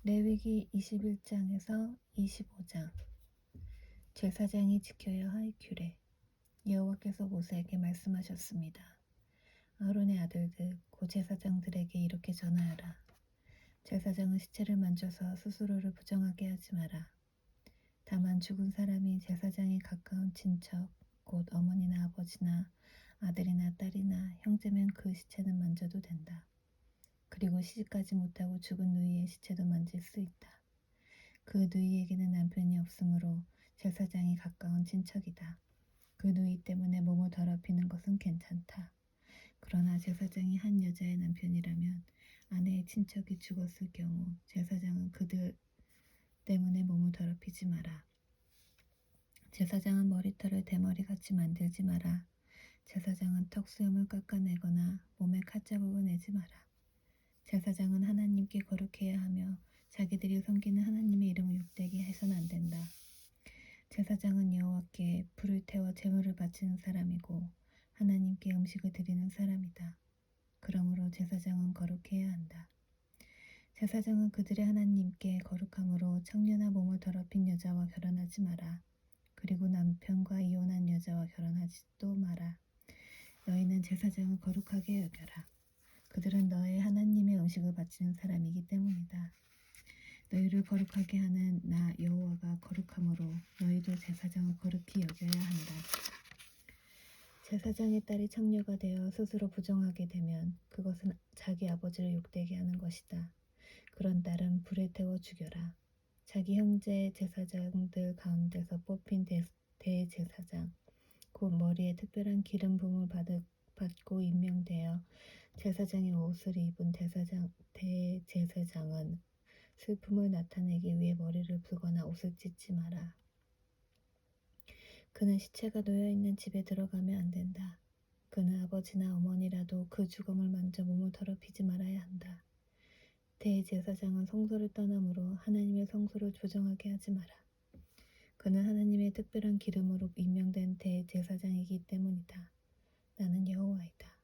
레위기 21장에서 25장. 제사장이 지켜야 할 규례. 여호와께서 모세에게 말씀하셨습니다. 아론의 아들들 곧 제사장들에게 이렇게 전하여라. 제사장은 시체를 만져서 스스로를 부정하게 하지 마라. 다만 죽은 사람이 제사장이 가까운 친척 곧 어머니나 아버지나 아들이나 딸이나 형제면 그 시체는 만져도 된다. 그리고 시집가지 못하고 죽은 누이의 시체도 만질 수 있다. 그 누이에게는 남편이 없으므로 제사장이 가까운 친척이다. 그 누이 때문에 몸을 더럽히는 것은 괜찮다. 그러나 제사장이 한 여자의 남편이라면 아내의 친척이 죽었을 경우 제사장은 그들 때문에 몸을 더럽히지 마라. 제사장은 머리털을 대머리같이 만들지 마라. 제사장은 턱수염을 깎아내거나 몸에 칼자국을 내지 마라. 제사장은 하나님께 거룩해야 하며 자기들이 섬기는 하나님의 이름을 욕되게 해서는 안 된다. 제사장은 여호와께 불을 태워 제물을 바치는 사람이고 하나님께 음식을 드리는 사람이다. 그러므로 제사장은 거룩해야 한다. 제사장은 그들의 하나님께 거룩함으로 청년한 몸을 더럽힌 여자와 결혼하지 마라. 그리고 남편과 이혼한 여자와 결혼하지도 마라. 너희는 제사장을 거룩하게 여겨라. 그들은 너의 하나님의 음식을 바치는 사람이기 때문이다. 너희를 거룩하게 하는 나 여호와가 거룩함으로 너희도 제사장을 거룩히 여겨야 한다. 제사장의 딸이 청녀가 되어 스스로 부정하게 되면 그것은 자기 아버지를 욕되게 하는 것이다. 그런 딸은 불에 태워 죽여라. 자기 형제 제사장들 가운데서 뽑힌 대제사장 곧 머리에 특별한 기름 부음을 받고 임명되어 제사장의 옷을 입은 대제사장은 슬픔을 나타내기 위해 머리를 풀거나 옷을 찢지 마라. 그는 시체가 놓여있는 집에 들어가면 안 된다. 그는 아버지나 어머니라도 그 죽음을 만져 몸을 더럽히지 말아야 한다. 대제사장은 성소를 떠나므로 하나님의 성소를 조정하게 하지 마라. 그는 하나님의 특별한 기름으로 임명된 대제사장이기 때문이다. 나는 여호와이다.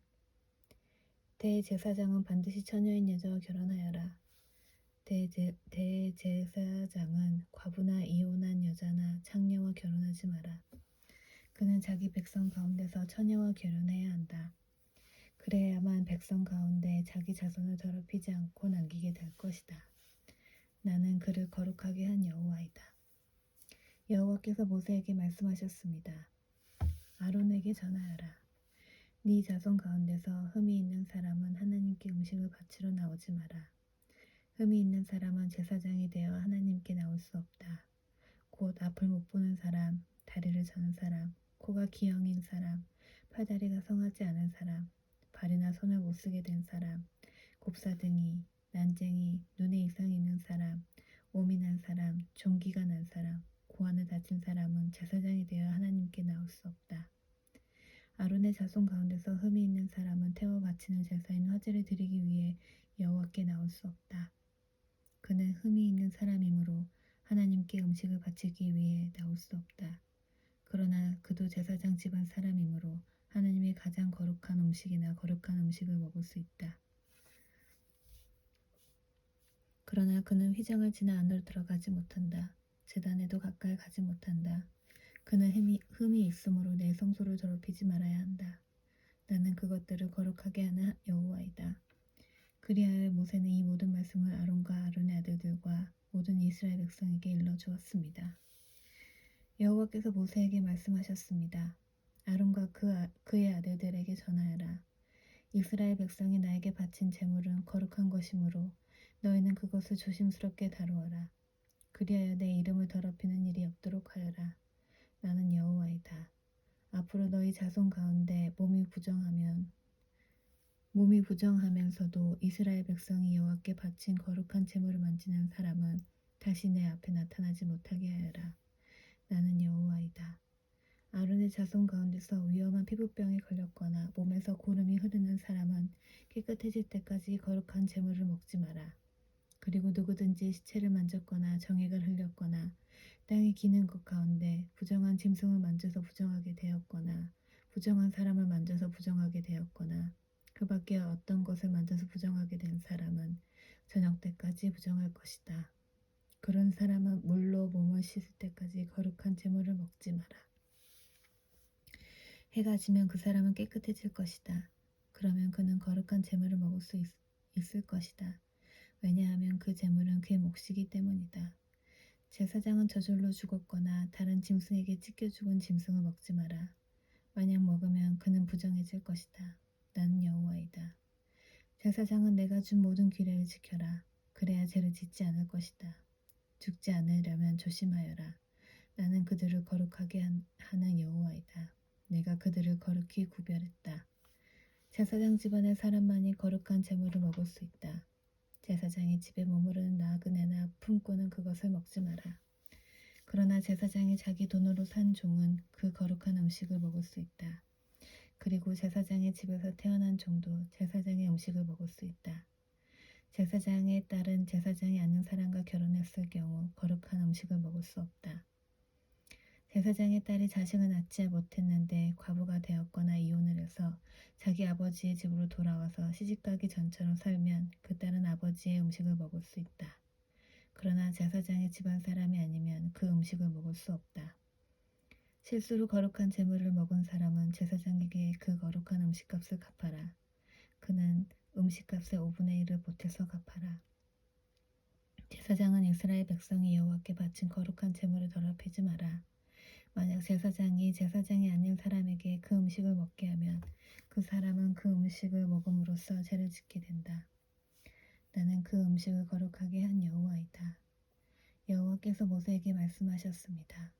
대제사장은 반드시 처녀인 여자와 결혼하여라. 대제사장은 과부나 이혼한 여자나 창녀와 결혼하지 마라. 그는 자기 백성 가운데서 처녀와 결혼해야 한다. 그래야만 백성 가운데 자기 자손을 더럽히지 않고 남기게 될 것이다. 나는 그를 거룩하게 한 여호와이다. 여호와께서 모세에게 말씀하셨습니다. 아론에게 전하여라. 네 자손 가운데서 흠이 있는 사람은 하나님께 음식을 바치러 나오지 마라. 흠이 있는 사람은 제사장이 되어 하나님께 나올 수 없다. 곧 앞을 못 보는 사람, 다리를 저는 사람, 코가 기형인 사람, 팔다리가 성하지 않은 사람, 발이나 손을 못 쓰게 된 사람, 곱사등이, 난쟁이, 눈에 이상이 있는 사람, 오미 난 사람, 종기가 난 사람, 고환을 다친 사람은 제사장이 되어 하나님께 나올 수 없다. 아론의 자손 가운데서 흠이 있는 사람은 태워 바치는 제사인 화제를 드리기 위해 여호와께 나올 수 없다. 그는 흠이 있는 사람이므로 하나님께 음식을 바치기 위해 나올 수 없다. 그러나 그도 제사장 집안 사람이므로 하나님의 가장 거룩한 음식이나 거룩한 음식을 먹을 수 있다. 그러나 그는 휘장을 지나 안으로 들어가지 못한다. 제단에도 가까이 가지 못한다. 그는 흠이 있으므로 내 성소를 더럽히지 말아야 한다. 나는 그것들을 거룩하게 하는 여호와이다. 그리하여 모세는 이 모든 말씀을 아론과 아론의 아들들과 모든 이스라엘 백성에게 일러주었습니다. 여호와께서 모세에게 말씀하셨습니다. 아론과 그의 아들들에게 전하여라. 이스라엘 백성이 나에게 바친 제물은 거룩한 것이므로 너희는 그것을 조심스럽게 다루어라. 그리하여 내 이름을 더럽히는 일이 없도록 하여라. 나는 여호와이다. 앞으로 너희 자손 가운데 몸이 부정하면서도 이스라엘 백성이 여호와께 바친 거룩한 제물을 만지는 사람은 다시 내 앞에 나타나지 못하게 하여라. 나는 여호와이다. 아론의 자손 가운데서 위험한 피부병에 걸렸거나 몸에서 고름이 흐르는 사람은 깨끗해질 때까지 거룩한 제물을 먹지 마라. 그리고 누구든지 시체를 만졌거나 정액을 흘렸거나 땅에 기는 것 가운데 부정한 짐승을 만져서 부정하게 되었거나 부정한 사람을 만져서 부정하게 되었거나 그 밖에 어떤 것을 만져서 부정하게 된 사람은 저녁 때까지 부정할 것이다. 그런 사람은 물로 몸을 씻을 때까지 거룩한 제물을 먹지 마라. 해가 지면 그 사람은 깨끗해질 것이다. 그러면 그는 거룩한 제물을 먹을 수 있을 것이다. 왜냐하면 그 제물은 그의 몫이기 때문이다. 제사장은 저절로 죽었거나 다른 짐승에게 찢겨 죽은 짐승을 먹지 마라. 만약 먹으면 그는 부정해질 것이다. 나는 여호와이다. 제사장은 내가 준 모든 규례를 지켜라. 그래야 죄를 짓지 않을 것이다. 죽지 않으려면 조심하여라. 나는 그들을 거룩하게 하는 여호와이다. 내가 그들을 거룩히 구별했다. 제사장 집안의 사람만이 거룩한 제물을 먹을 수 있다. 제사장이 집에 머무르는 나그네나 품꾼은 그것을 먹지 마라. 그러나 제사장이 자기 돈으로 산 종은 그 거룩한 음식을 먹을 수 있다. 그리고 제사장의 집에서 태어난 종도 제사장의 음식을 먹을 수 있다. 제사장의 딸은 제사장이 아는 사람과 결혼했을 경우 거룩한 음식을 먹을 수 없다. 제사장의 딸이 자식을 낳지 못했는데 과부가 되었거나 이혼을 해서 자기 아버지의 집으로 돌아와서 시집가기 전처럼 살면 그 딸은 아버지의 음식을 먹을 수 있다. 그러나 제사장의 집안 사람이 아니면 그 음식을 먹을 수 없다. 실수로 거룩한 제물을 먹은 사람은 제사장에게 그 거룩한 음식값을 갚아라. 그는 음식값의 5분의 1을 보태서 갚아라. 제사장은 이스라엘 백성이 여호와께 바친 거룩한 제물을 더럽히지 마라. 만약 제사장이 아닌 사람에게 그 음식을 먹게 하면 그 사람은 그 음식을 먹음으로써 죄를 짓게 된다. 나는 그 음식을 거룩하게 한 여호와이다. 여호와께서 모세에게 말씀하셨습니다.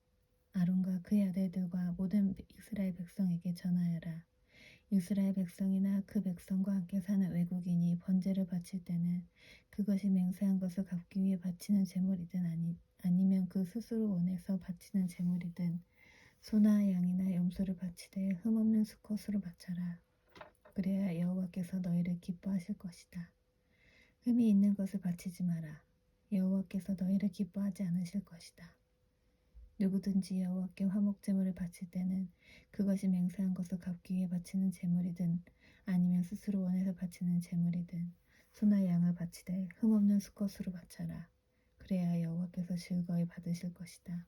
아론과 그의 아들들과 모든 이스라엘 백성에게 전하여라. 이스라엘 백성이나 그 백성과 함께 사는 외국인이 번제를 바칠 때는 그것이 맹세한 것을 갚기 위해 바치는 제물이든 아니면 그 스스로 원해서 바치는 제물이든 소나 양이나 염소를 바치되 흠없는 수컷으로 바쳐라. 그래야 여호와께서 너희를 기뻐하실 것이다. 흠이 있는 것을 바치지 마라. 여호와께서 너희를 기뻐하지 않으실 것이다. 누구든지 여호와께 화목제물을 바칠 때는 그것이 맹세한 것을 갚기 위해 바치는 제물이든 아니면 스스로 원해서 바치는 제물이든 소나 양을 바치되 흠없는 수컷으로 바쳐라. 그래야 여호와께서 즐거이 받으실 것이다.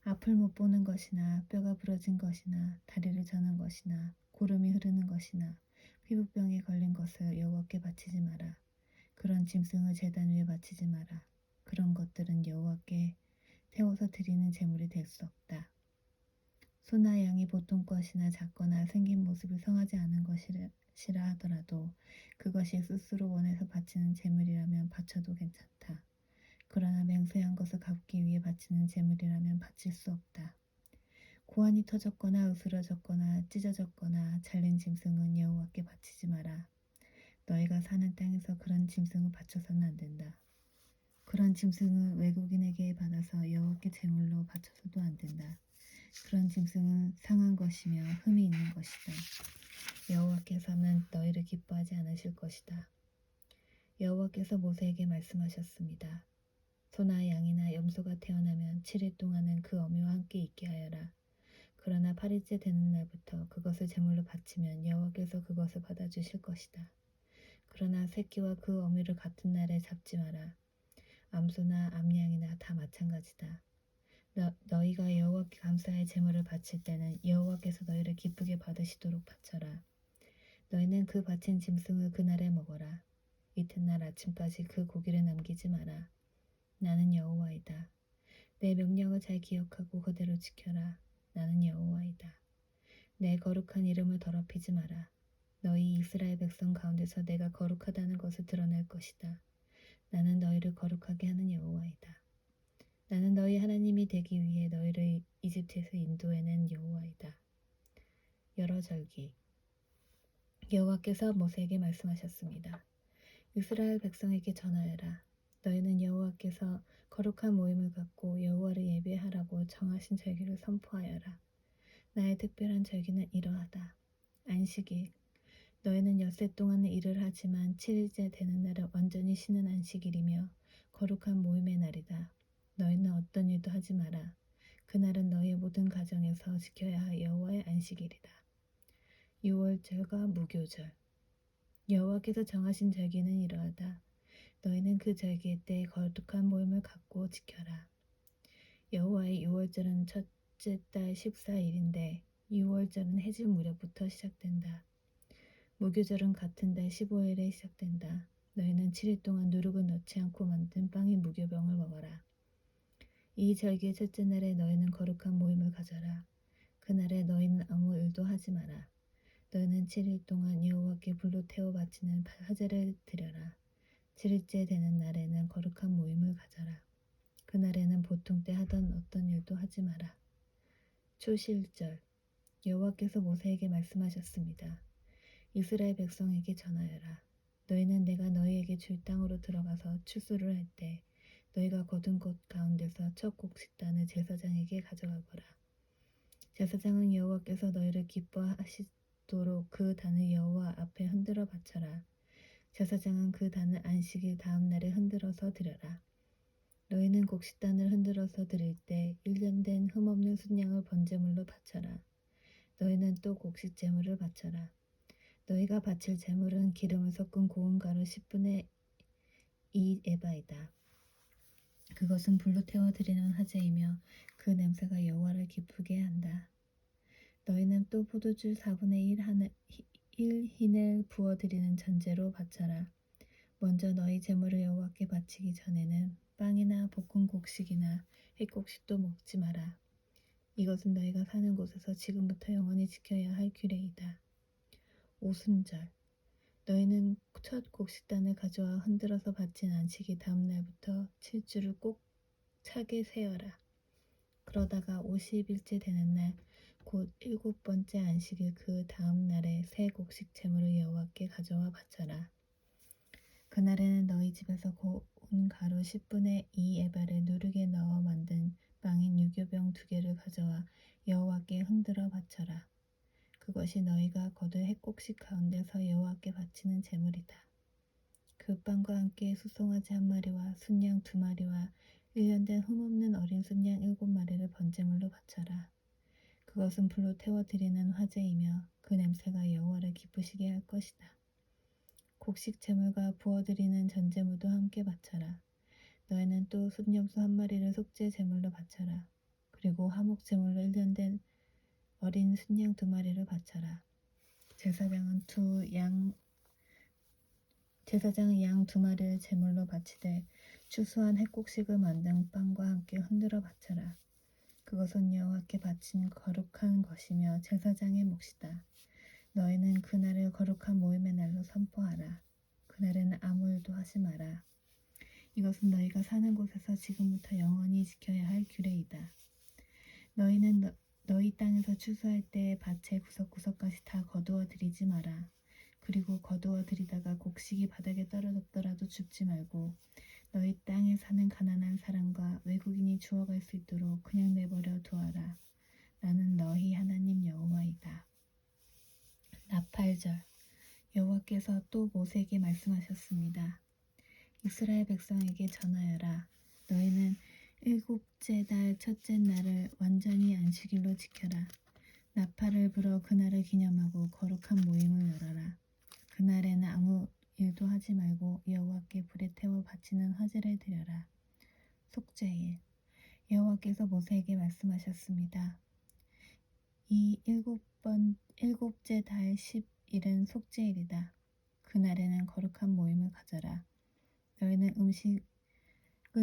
앞을 못 보는 것이나 뼈가 부러진 것이나 다리를 저는 것이나 고름이 흐르는 것이나 피부병에 걸린 것을 여호와께 바치지 마라. 그런 짐승을 제단 위에 바치지 마라. 그런 것들은 여호와께 태워서 드리는 제물이 될 수 없다. 소나 양이 보통 것이나 작거나 생긴 모습이 성하지 않은 것이라 하더라도 그것이 스스로 원해서 바치는 제물이라면 바쳐도 괜찮다. 그러나 맹세한 것을 갚기 위해 바치는 제물이라면 바칠 수 없다. 고환이 터졌거나 으스러졌거나 찢어졌거나 잘린 짐승은 여호와께 바치지 마라. 너희가 사는 땅에서 그런 짐승을 바쳐서는 안 된다. 그런 짐승을 외국인에게 받아서 여호와께 제물로 바쳐서도 안 된다. 그런 짐승은 상한 것이며 흠이 있는 것이다. 여호와께서는 너희를 기뻐하지 않으실 것이다. 여호와께서 모세에게 말씀하셨습니다. 소나 양이나 염소가 태어나면 7일 동안은 그 어미와 함께 있게 하여라. 그러나 8일째 되는 날부터 그것을 제물로 바치면 여호와께서 그것을 받아주실 것이다. 그러나 새끼와 그 어미를 같은 날에 잡지 마라. 암소나 암양이나 다 마찬가지다. 너희가 여호와께 감사의 제물을 바칠 때는 여호와께서 너희를 기쁘게 받으시도록 바쳐라. 너희는 그 바친 짐승을 그날에 먹어라. 이튿날 아침까지 그 고기를 남기지 마라. 나는 여호와이다. 내 명령을 잘 기억하고 그대로 지켜라. 나는 여호와이다. 내 거룩한 이름을 더럽히지 마라. 너희 이스라엘 백성 가운데서 내가 거룩하다는 것을 드러낼 것이다. 나는 너희를 거룩하게 하는 여호와이다. 나는 너희 하나님이 되기 위해 너희를 이집트에서 인도해낸 여호와이다. 여러 절기. 여호와께서 모세에게 말씀하셨습니다. 이스라엘 백성에게 전하여라. 너희는 여호와께서 거룩한 모임을 갖고 여호와를 예배하라고 정하신 절기를 선포하여라. 나의 특별한 절기는 이러하다. 안식일. 너희는 엿새 동안은 일을 하지만 7일째 되는 날은 완전히 쉬는 안식일이며 거룩한 모임의 날이다. 너희는 어떤 일도 하지 마라. 그날은 너희의 모든 가정에서 지켜야 할 여호와의 안식일이다. 유월절과 무교절. 여호와께서 정하신 절기는 이러하다. 너희는 그 절기의 때에 거룩한 모임을 갖고 지켜라. 여호와의 유월절은 첫째 달 14일인데 유월절은 해질 무렵부터 시작된다. 무교절은 같은 달 15일에 시작된다. 너희는 7일 동안 누룩을 넣지 않고 만든 빵인 무교병을 먹어라. 이 절기의 첫째 날에 너희는 거룩한 모임을 가져라. 그날에 너희는 아무 일도 하지 마라. 너희는 7일 동안 여호와께 불로 태워 바치는 화제를 드려라. 7일째 되는 날에는 거룩한 모임을 가져라. 그날에는 보통 때 하던 어떤 일도 하지 마라. 초실절 여호와께서 모세에게 말씀하셨습니다. 이스라엘 백성에게 전하여라. 너희는 내가 너희에게 줄 땅으로 들어가서 추수를 할 때 너희가 거둔 것 가운데서 첫 곡식단을 제사장에게 가져가거라. 제사장은 여호와께서 너희를 기뻐하시도록 그 단을 여호와 앞에 흔들어 바쳐라. 제사장은 그 단을 안식일 다음 날에 흔들어서 드려라. 너희는 곡식단을 흔들어서 드릴 때 1년 된 흠없는 순양을 번제물로 바쳐라. 너희는 또 곡식 제물을 바쳐라. 너희가 바칠 제물은 기름을 섞은 고운 가루 10분의 2 에바이다. 그것은 불로 태워 드리는 화제이며 그 냄새가 여호와를 기쁘게 한다. 너희는 또 포도주 4분의 1 흰을 부어 드리는 전제로 바쳐라. 먼저 너희 제물을 여호와께 바치기 전에는 빵이나 볶은 곡식이나 햇곡식도 먹지 마라. 이것은 너희가 사는 곳에서 지금부터 영원히 지켜야 할 규례이다. 오순절 너희는 첫 곡식단을 가져와 흔들어서 바친 안식이 다음 날부터 7주를 꼭 차게 세어라. 그러다가 50일째 되는 날 곧 7번째 안식일 그 다음 날에 새 곡식 제물을 여호와께 가져와 바쳐라. 그날에는 너희 집에서 고운 가루 10분의 2 에바를 누룩에 넣어 만든 빵인 유교병 2개를 가져와 여호와께 흔들어 바쳐라. 그것이 너희가 거둘 햇곡식 가운데서 여호와께 바치는 제물이다. 그 빵과 함께 수송아지 1마리와 순양 2마리와 1년 된 흠없는 어린 순양 7마리를 번제물로 바쳐라. 그것은 불로 태워 드리는 화제이며 그 냄새가 여호와를 기쁘시게 할 것이다. 곡식 제물과 부어드리는 전제물도 함께 바쳐라. 너희는 또 순염소 1마리를 속죄 제물로 바쳐라. 그리고 화목 제물로 1년 된 어린 순양 2마리를 바쳐라. 제사장은 양 2마리를 제물로 바치되 추수한 햇곡식을 만든 빵과 함께 흔들어 바쳐라. 그것은 여호와께 바친 거룩한 것이며 제사장의 몫이다. 너희는 그날을 거룩한 모임의 날로 선포하라. 그날에는 아무 일도 하지 마라. 이것은 너희가 사는 곳에서 지금부터 영원히 지켜야 할 규례이다. 너희는 너희 땅에서 추수할 때 밭의 구석구석까지 다 거두어 들이지 마라. 그리고 거두어 들이다가 곡식이 바닥에 떨어졌더라도 줍지 말고 너희 땅에 사는 가난한 사람과 외국인이 주워갈 수 있도록 그냥 내버려 두어라. 나는 너희 하나님 여호와이다. 나팔절 여호와께서 또 모세에게 말씀하셨습니다. 이스라엘 백성에게 전하여라. 너희는 7째 달 첫째 날을 완전히 안식일로 지켜라. 나팔을 불어 그날을 기념하고 거룩한 모임을 열어라. 그날에는 아무 일도 하지 말고 여호와께 불에 태워 바치는 화제를 드려라. 속죄일 여호와께서 모세에게 말씀하셨습니다. 이 7째 달 10일은 속죄일이다. 그날에는 거룩한 모임을 가져라. 너희는 음식을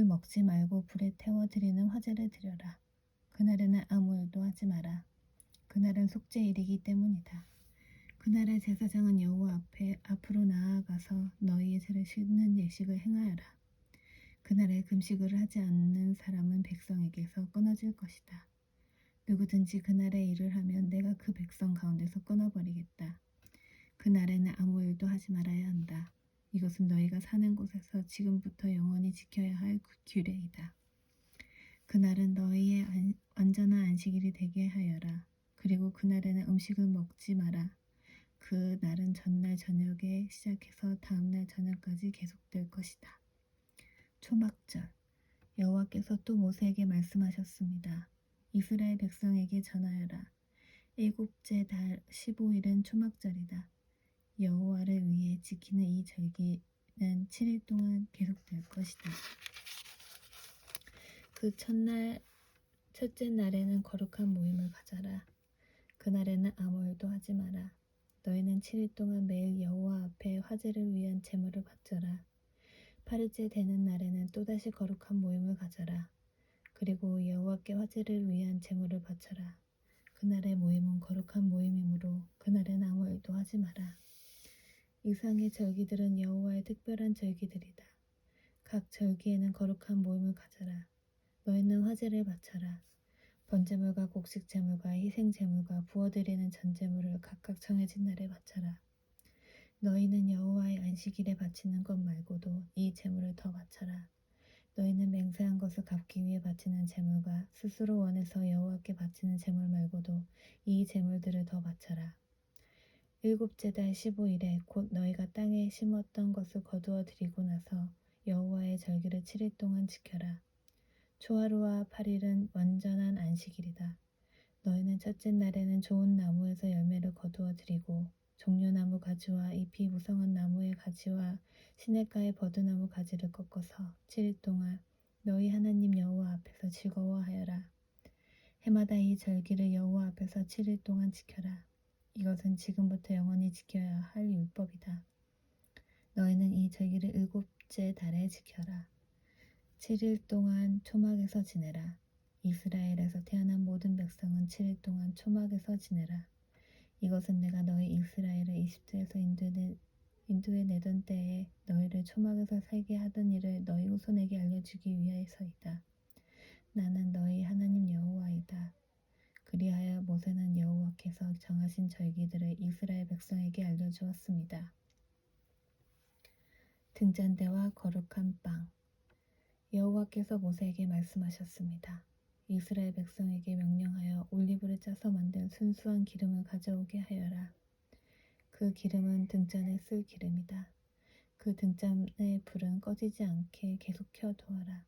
먹지 말고 불에 태워 드리는 화제를 드려라. 그날에는 아무 일도 하지 마라. 그날은 속죄일이기 때문이다. 그날의 제사장은 여호와 앞에 앞으로 나아가서 너희의 죄를 씻는 예식을 행하여라. 그날에 금식을 하지 않는 사람은 백성에게서 끊어질 것이다. 누구든지 그날에 일을 하면 내가 그 백성 가운데서 끊어버리겠다. 그날에는 아무 일도 하지 말아야 한다. 이것은 너희가 사는 곳에서 지금부터 영원히 지켜야 할 규례이다. 그날은 너희의 완전한 안식일이 되게 하여라. 그리고 그날에는 음식을 먹지 마라. 그 날은 전날 저녁에 시작해서 다음날 저녁까지 계속될 것이다. 초막절 여호와께서 또 모세에게 말씀하셨습니다. 이스라엘 백성에게 전하여라. 7째 달 15일은 초막절이다. 여호와를 위해 지키는 이 절기 절기는 7일 동안 계속될 것이다. 그 첫째 날에는 거룩한 모임을 가져라. 그날에는 아무 일도 하지 마라. 너희는 7일 동안 매일 여호와 앞에 화제를 위한 제물을 바쳐라. 8일째 되는 날에는 또다시 거룩한 모임을 가져라. 그리고 여호와께 화제를 위한 제물을 바쳐라. 그날의 모임은 거룩한 모임이므로 그날엔 아무 일도 하지 마라. 이상의 절기들은 여호와의 특별한 절기들이다. 각 절기에는 거룩한 모임을 가져라. 너희는 화제를 바쳐라. 번제물과 곡식 제물과 희생 제물과 부어드리는 전제물을 각각 정해진 날에 바쳐라. 너희는 여호와의 안식일에 바치는 것 말고도 이 제물을 더 바쳐라. 너희는 맹세한 것을 갚기 위해 바치는 제물과 스스로 원해서 여호와께 바치는 제물 말고도 이 제물들을 더 바쳐라. 일곱째 달 15일에 곧 너희가 땅에 심었던 것을 거두어 드리고 나서 여호와의 절기를 7일 동안 지켜라. 초하루와 8일은 완전한 안식일이다. 너희는 첫째 날에는 좋은 나무에서 열매를 거두어 드리고 종려나무 가지와 잎이 무성한 나무의 가지와 시냇가의 버드나무 가지를 꺾어서 7일 동안 너희 하나님 여호와 앞에서 즐거워하여라. 해마다 이 절기를 여호와 앞에서 7일 동안 지켜라. 이것은 지금부터 영원히 지켜야 할 율법이다. 너희는 이 절기를 일곱째 달에 지켜라. 7일 동안 초막에서 지내라. 이스라엘에서 태어난 모든 백성은 7일 동안 초막에서 지내라. 이것은 내가 너희 이스라엘을 이집트에서 인도에 내던 때에 너희를 초막에서 살게 하던 일을 너희 후손에게 알려주기 위하여서이다. 나는 너희 하나님 여호와이다. 그리하여 모세는 여호와께서 정하신 절기들을 이스라엘 백성에게 알려주었습니다. 등잔대와 거룩한 빵. 여호와께서 모세에게 말씀하셨습니다. 이스라엘 백성에게 명령하여 올리브를 짜서 만든 순수한 기름을 가져오게 하여라. 그 기름은 등잔에 쓸 기름이다. 그 등잔의 불은 꺼지지 않게 계속 켜두어라.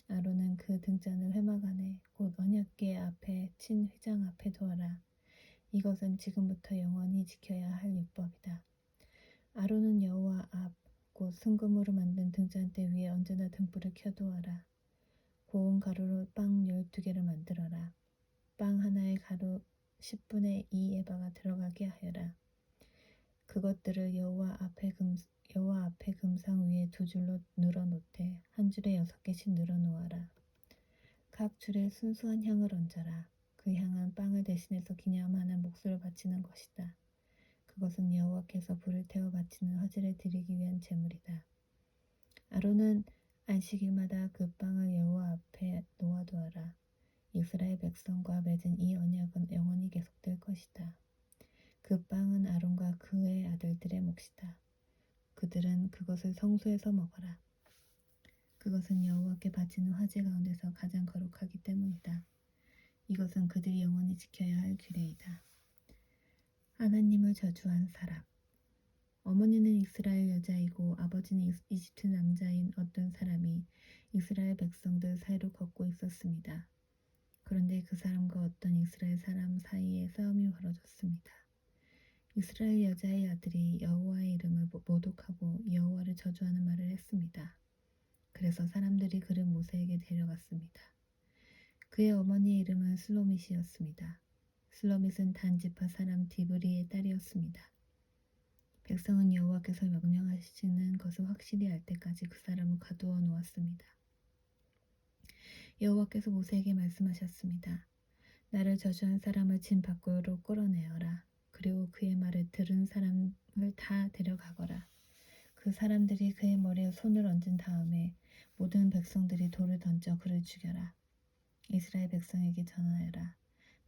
아론은 그 등잔을 회막 안에 곧 언약궤 앞에 친 휘장 앞에 두어라. 이것은 지금부터 영원히 지켜야 할 율법이다. 아론은 여호와 앞 곧 순금으로 만든 등잔대 위에 언제나 등불을 켜두어라. 고운 가루로 빵 12개를 만들어라. 빵 하나에 가루 10분의 2 에바가 들어가게 하여라. 그것들을 여호와 앞에 금상 위에 두 줄로 늘어 놓되 한 줄에 6개씩 늘어 놓아라. 각 줄에 순수한 향을 얹어라. 그 향은 빵을 대신해서 기념하는 몫으로 바치는 것이다. 그것은 여호와께서 불을 태워 바치는 화제를 드리기 위한 제물이다. 아론은 안식일마다 그 빵을 여호와 앞에 놓아두어라. 이스라엘 백성과 맺은 이 언약은 영원히 계속될 것이다. 그 빵은 아론과 그의 아들들의 몫이다. 그들은 그것을 성소에서 먹어라. 그것은 여호와께 바치는 화제 가운데서 가장 거룩하기 때문이다. 이것은 그들이 영원히 지켜야 할 규례이다. 하나님을 저주한 사람. 어머니는 이스라엘 여자이고 아버지는 이집트 남자인 어떤 사람이 이스라엘 백성들 사이로 걷고 있었습니다. 그런데 그 사람과 어떤 이스라엘 사람 사이에 싸움이 벌어졌습니다. 이스라엘 여자의 아들이 여호와의 이름을 모독하고 여호와를 저주하는 말을 했습니다. 그래서 사람들이 그를 모세에게 데려갔습니다. 그의 어머니의 이름은 슬로밋이었습니다. 슬로밋은 단 지파 사람 디브리의 딸이었습니다. 백성은 여호와께서 명령하시는 것을 확실히 알 때까지 그 사람을 가두어 놓았습니다. 여호와께서 모세에게 말씀하셨습니다. 나를 저주한 사람을 진 밖으로 끌어내어라. 그리고 그의 말을 들은 사람을 다 데려가거라. 그 사람들이 그의 머리에 손을 얹은 다음에 모든 백성들이 돌을 던져 그를 죽여라. 이스라엘 백성에게 전하여라.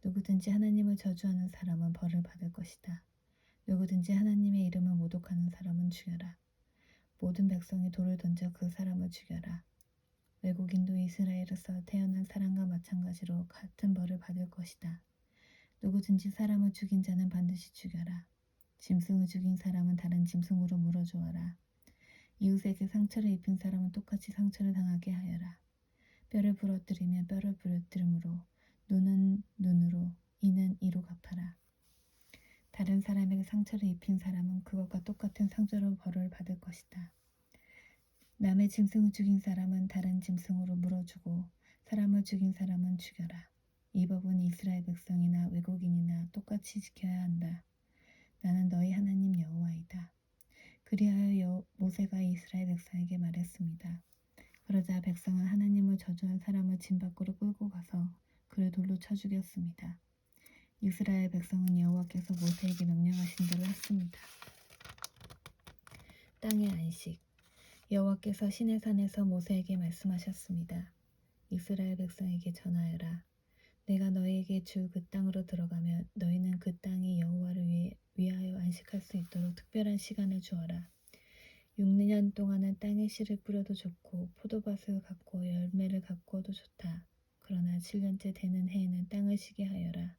누구든지 하나님을 저주하는 사람은 벌을 받을 것이다. 누구든지 하나님의 이름을 모독하는 사람은 죽여라. 모든 백성이 돌을 던져 그 사람을 죽여라. 외국인도 이스라엘에서 태어난 사람과 마찬가지로 같은 벌을 받을 것이다. 누구든지 사람을 죽인 자는 반드시 죽여라. 짐승을 죽인 사람은 다른 짐승으로 물어주어라. 이웃에게 상처를 입힌 사람은 똑같이 상처를 당하게 하여라. 뼈를 부러뜨리면 뼈를 부러뜨림으로 눈은 눈으로 이는 이로 갚아라. 다른 사람에게 상처를 입힌 사람은 그것과 똑같은 상처로 벌을 받을 것이다. 남의 짐승을 죽인 사람은 다른 짐승으로 물어주고 사람을 죽인 사람은 죽여라. 이 법은 이스라엘 백성이나 외국인이나 똑같이 지켜야 한다. 나는 너희 하나님 여호와이다. 그리하여 모세가 이스라엘 백성에게 말했습니다. 그러자 백성은 하나님을 저주한 사람을 진 밖으로 끌고 가서 그를 돌로 쳐 죽였습니다. 이스라엘 백성은 여호와께서 모세에게 명령하신 대로 했습니다. 땅의 안식. 여호와께서 시내산에서 모세에게 말씀하셨습니다. 이스라엘 백성에게 전하여라. 내가 너희에게 줄 그 땅으로 들어가면 너희는 그 땅이 여호와를 위하여 안식할 수 있도록 특별한 시간을 주어라. 6년 동안은 땅에 씨를 뿌려도 좋고 포도밭을 가꾸어 열매를 가꾸어도 좋다. 그러나 7년째 되는 해에는 땅을 쉬게 하여라.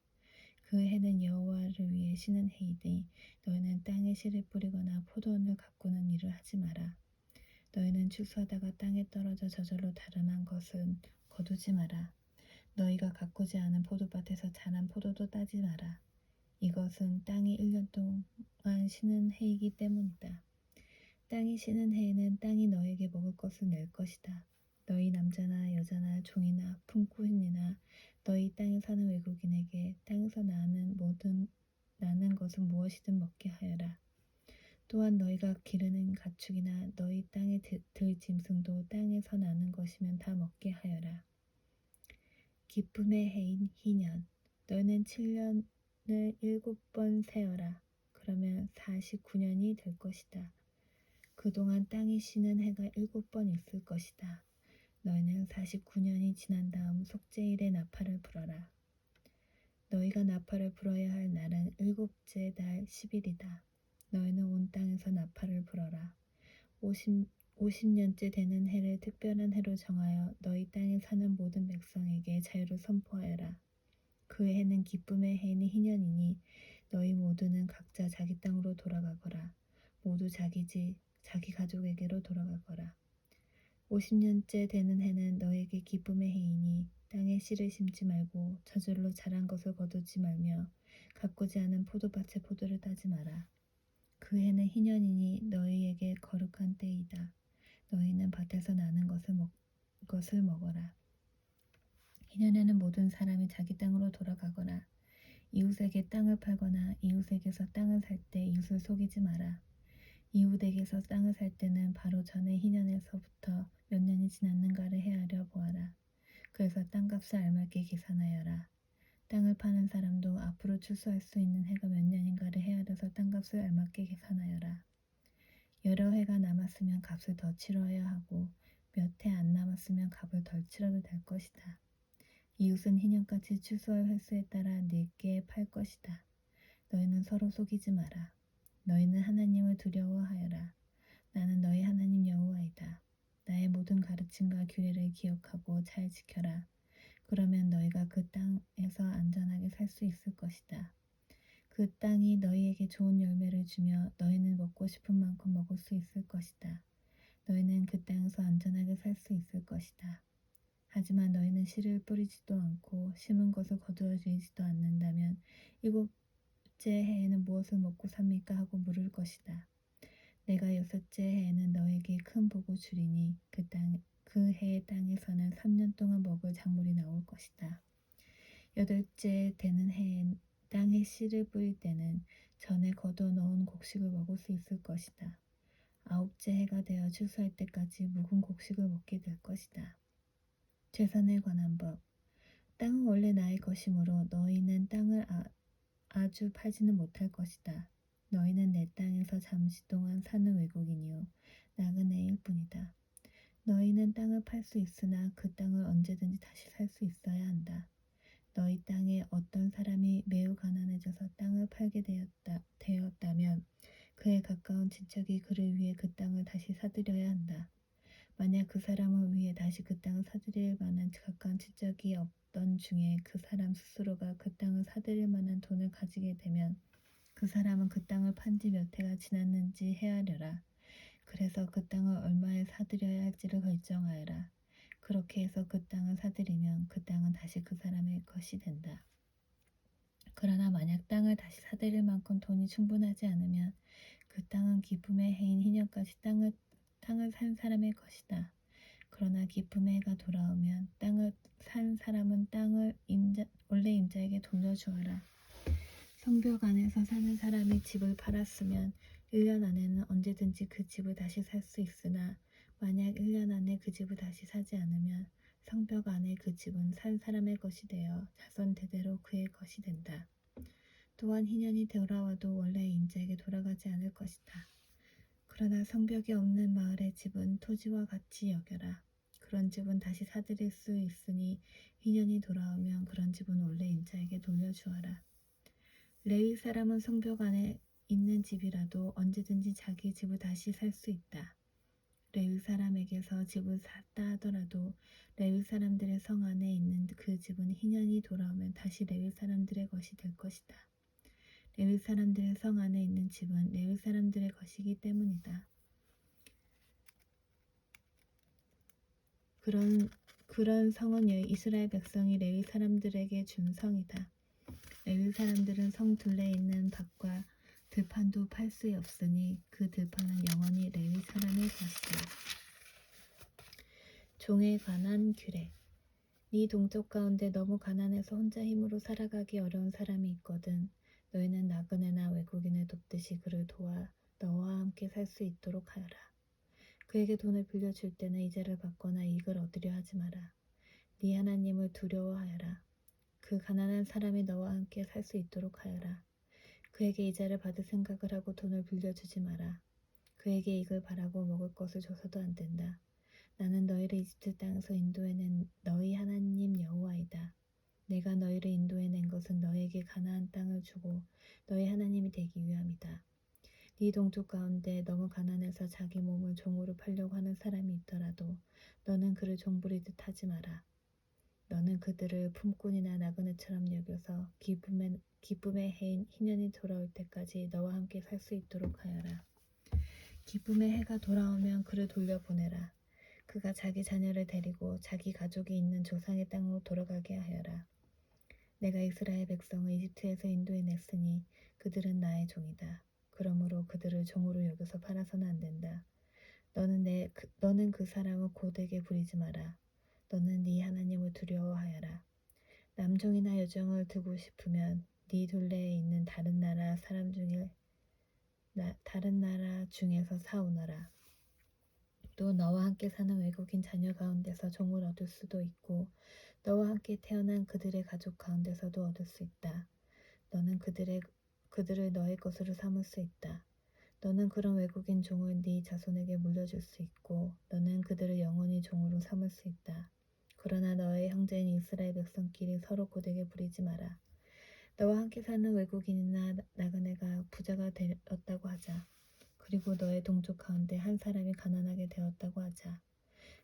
그 해는 여호와를 위해 쉬는 해이니 너희는 땅에 씨를 뿌리거나 포도원을 가꾸는 일을 하지 마라. 너희는 추수하다가 땅에 떨어져 저절로 달아난 것은 거두지 마라. 너희가 가꾸지 않은 포도밭에서 자란 포도도 따지 마라. 이것은 땅이 1년 동안 쉬는 해이기 때문이다. 땅이 쉬는 해에는 땅이 너에게 먹을 것을 낼 것이다. 너희 남자나 여자나 종이나 품꾼이나 너희 땅에 사는 외국인에게 땅에서 나는 것은 무엇이든 먹게 하여라. 또한 너희가 기르는 가축이나 너희 땅의 들 짐승도 땅에서 나는 것이면 다 먹게 하여라. 기쁨의 해인 희년. 너희는 7년을 7번 세어라. 그러면 49년이 될 것이다. 그동안 땅이 쉬는 해가 7번 있을 것이다. 너희는 49년이 지난 다음 속죄일에 나팔을 불어라. 너희가 나팔을 불어야 할 날은 7째 달 10일이다. 너희는 온 땅에서 나팔을 불어라. 50년째 되는 해를 특별한 해로 정하여 너희 땅에 사는 모든 백성에게 자유를 선포하여라. 그 해는 기쁨의 해인 희년이니 너희 모두는 각자 자기 땅으로 돌아가거라. 모두 자기 집, 자기 가족에게로 돌아가거라. 50년째 되는 해는 너에게 기쁨의 해이니 땅에 씨를 심지 말고 저절로 자란 것을 거두지 말며 가꾸지 않은 포도밭의 포도를 따지 마라. 그 해는 희년이니 너희에게 거룩한 때이다. 너희는 밭에서 나는 것을 먹어라. 희년에는 모든 사람이 자기 땅으로 돌아가거라. 이웃에게 땅을 팔거나 이웃에게서 땅을 살 때 이웃을 속이지 마라. 이웃에게서 땅을 살 때는 바로 전에 희년에서부터 몇 년이 지났는가를 헤아려 보아라. 그래서 땅값을 알맞게 계산하여라. 땅을 파는 사람도 앞으로 출소할 수 있는 해가 몇 년인가를 헤아려서 땅값을 알맞게 계산하여라. 여러 해가 남았으면 값을 더 치러야 하고 몇 해 안 남았으면 값을 덜 치러도 될 것이다. 이웃은 희년같이 출소할 횟수에 따라 네게 팔 것이다. 너희는 서로 속이지 마라. 너희는 하나님을 두려워하여라. 나는 너희 하나님 여호와이다. 나의 모든 가르침과 규례를 기억하고 잘 지켜라. 그러면 너희가 그 땅에서 안전하게 살 수 있을 것이다. 그 땅이 너희에게 좋은 열매를 주며 너희는 먹고 싶은 만큼 먹을 수 있을 것이다. 너희는 그 땅에서 안전하게 살 수 있을 것이다. 하지만 너희는 씨를 뿌리지도 않고 심은 것을 거두어들이지도 않는다면 7째 해에는 무엇을 먹고 삽니까 하고 물을 것이다. 내가 6째 해에는 너에게 큰 복을 주리니 그 해의 땅에서는 3년 동안 먹을 작물이 나올 것이다. 8째 되는 해엔 땅에 씨를 뿌릴 때는 전에 거두어 놓은 곡식을 먹을 수 있을 것이다. 9째 해가 되어 추수할 때까지 묵은 곡식을 먹게 될 것이다. 재산에 관한 법. 땅은 원래 나의 것이므로 너희는 땅을 아주 팔지는 못할 것이다. 너희는 내 땅에서 잠시 동안 사는 외국인이요 나그네일 뿐이다. 너희는 땅을 팔 수 있으나 그 땅을 언제든지 다시 살 수 있어야 한다. 너희 땅에 어떤 사람이 매우 가난해져서 땅을 팔게 되었다면 그에 가까운 친척이 그를 위해 그 땅을 다시 사들여야 한다. 만약 그 사람을 위해 다시 그 땅을 사들일 만한 가까운 친척이 없던 중에 그 사람 스스로가 그 땅을 사들일 만한 돈을 가지게 되면 그 사람은 그 땅을 판 지 몇 해가 지났는지 헤아려라. 그래서 그 땅을 얼마에 사들여야 할지를 결정하여라. 그렇게 해서 그 땅을 사들이면 그 땅은 다시 그 사람의 것이 된다. 그러나 만약 땅을 다시 사들일 만큼 돈이 충분하지 않으면 그 땅은 기쁨의 해인 희년까지 땅을 땅을 산 사람의 것이다. 그러나 기쁨의 해가 돌아오면 땅을 산 사람은 땅을 원래 임자에게 돌려주어라. 성벽 안에서 사는 사람이 집을 팔았으면 1년 안에는 언제든지 그 집을 다시 살 수 있으나 만약 1년 안에 그 집을 다시 사지 않으면 성벽 안에 그 집은 산 사람의 것이 되어 자손 대대로 그의 것이 된다. 또한 희년이 돌아와도 원래 임자에게 돌아가지 않을 것이다. 그러나 성벽이 없는 마을의 집은 토지와 같이 여겨라. 그런 집은 다시 사들일 수 있으니 희년이 돌아오면 그런 집은 원래 임자에게 돌려주어라. 레위 사람은 성벽 안에 있는 집이라도 언제든지 자기 집을 다시 살 수 있다. 레위 사람에게서 집을 샀다 하더라도 레위 사람들의 성 안에 있는 그 집은 희년이 돌아오면 다시 레위 사람들의 것이 될 것이다. 레위 사람들의 성 안에 있는 집은 레위 사람들의 것이기 때문이다. 그런 성은 이스라엘 백성이 레위 사람들에게 준 성이다. 레위 사람들은 성 둘레에 있는 밭과 들판도 팔 수 없으니 그 들판은 영원히 레위 사람의 것이다. 종에 관한 규례. 네 동족 가운데 너무 가난해서 혼자 힘으로 살아가기 어려운 사람이 있거든. 너희는 나그네나 외국인을 돕듯이 그를 도와 너와 함께 살 수 있도록 하여라. 그에게 돈을 빌려줄 때는 이자를 받거나 이익을 얻으려 하지 마라. 네 하나님을 두려워하여라. 그 가난한 사람이 너와 함께 살 수 있도록 하여라. 그에게 이자를 받을 생각을 하고 돈을 빌려주지 마라. 그에게 이익을 바라고 먹을 것을 줘서도 안 된다. 나는 너희를 이집트 땅에서 인도해낸 너희 하나님 여호와이다. 내가 너희를 인도해낸 것은 너희에게 가나안 땅을 주고 너희 하나님이 되기 위함이다. 네 동족 가운데 너무 가난해서 자기 몸을 종으로 팔려고 하는 사람이 있더라도 너는 그를 종부리듯 하지 마라. 너는 그들을 품꾼이나 나그네처럼 여겨서 기쁨의 해인 희년이 돌아올 때까지 너와 함께 살 수 있도록 하여라. 기쁨의 해가 돌아오면 그를 돌려보내라. 그가 자기 자녀를 데리고 자기 가족이 있는 조상의 땅으로 돌아가게 하여라. 내가 이스라엘 백성을 이집트에서 인도해냈으니 그들은 나의 종이다. 그러므로 그들을 종으로 여겨서 팔아서는 안 된다. 너는 그 사람을 고되게 부리지 마라. 너는 네 하나님을 두려워하여라. 남종이나 여종을 두고 싶으면 네 둘레에 있는 다른 나라 중에서 사오너라. 또 너와 함께 사는 외국인 자녀 가운데서 종을 얻을 수도 있고 너와 함께 태어난 그들의 가족 가운데서도 얻을 수 있다. 너는 그들을 너의 것으로 삼을 수 있다. 너는 그런 외국인 종을 네 자손에게 물려줄 수 있고 너는 그들을 영원히 종으로 삼을 수 있다. 그러나 너의 형제인 이스라엘 백성끼리 서로 고되게 부리지 마라. 너와 함께 사는 외국인이나 나그네가 부자가 되었다고 하자. 그리고 너의 동족 가운데 한 사람이 가난하게 되었다고 하자.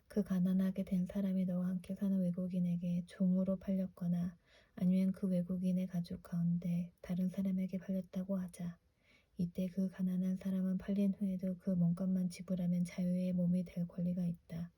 그 가난하게 된 사람이 너와 함께 사는 외국인에게 종으로 팔렸거나 아니면 그 외국인의 가족 가운데 다른 사람에게 팔렸다고 하자. 이때 그 가난한 사람은 팔린 후에도 그 몸값만 지불하면 자유의 몸이 될 권리가 있다.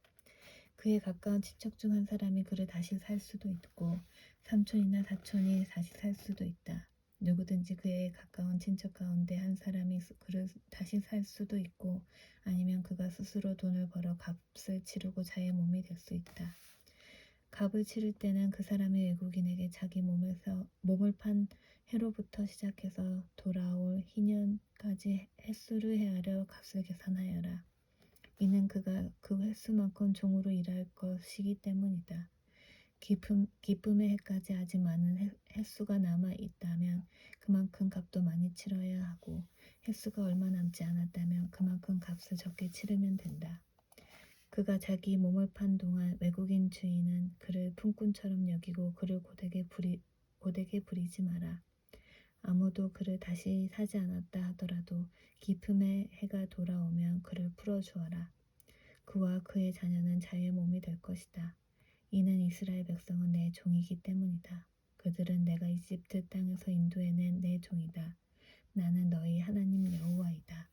그의 가까운 친척 중 한 사람이 그를 다시 살 수도 있고 삼촌이나 사촌이 다시 살 수도 있다. 누구든지 그의 가까운 친척 가운데 한 사람이 그를 다시 살 수도 있고 아니면 그가 스스로 돈을 벌어 값을 치르고 자의 몸이 될 수 있다. 값을 치를 때는 그 사람이 외국인에게 자기 몸을 판 해로부터 시작해서 돌아올 희년까지 횟수를 헤아려 값을 계산하여라. 이는 그가 그 횟수만큼 종으로 일할 것이기 때문이다. 기쁨의 해까지 아직 많은 횟수가 남아 있다면 그만큼 값도 많이 치러야 하고 횟수가 얼마 남지 않았다면 그만큼 값을 적게 치르면 된다. 그가 자기 몸을 판 동안 외국인 주인은 그를 품꾼처럼 여기고 그를 고되게 부리지 마라. 아무도 그를 다시 사지 않았다 하더라도 기쁨의 해가 돌아오면 그를 풀어주어라. 그와 그의 자녀는 자유의 몸이 될 것이다. 이는 이스라엘 백성은 내 종이기 때문이다. 그들은 내가 이집트 땅에서 인도해낸 내 종이다. 나는 너희 하나님 여호와이다.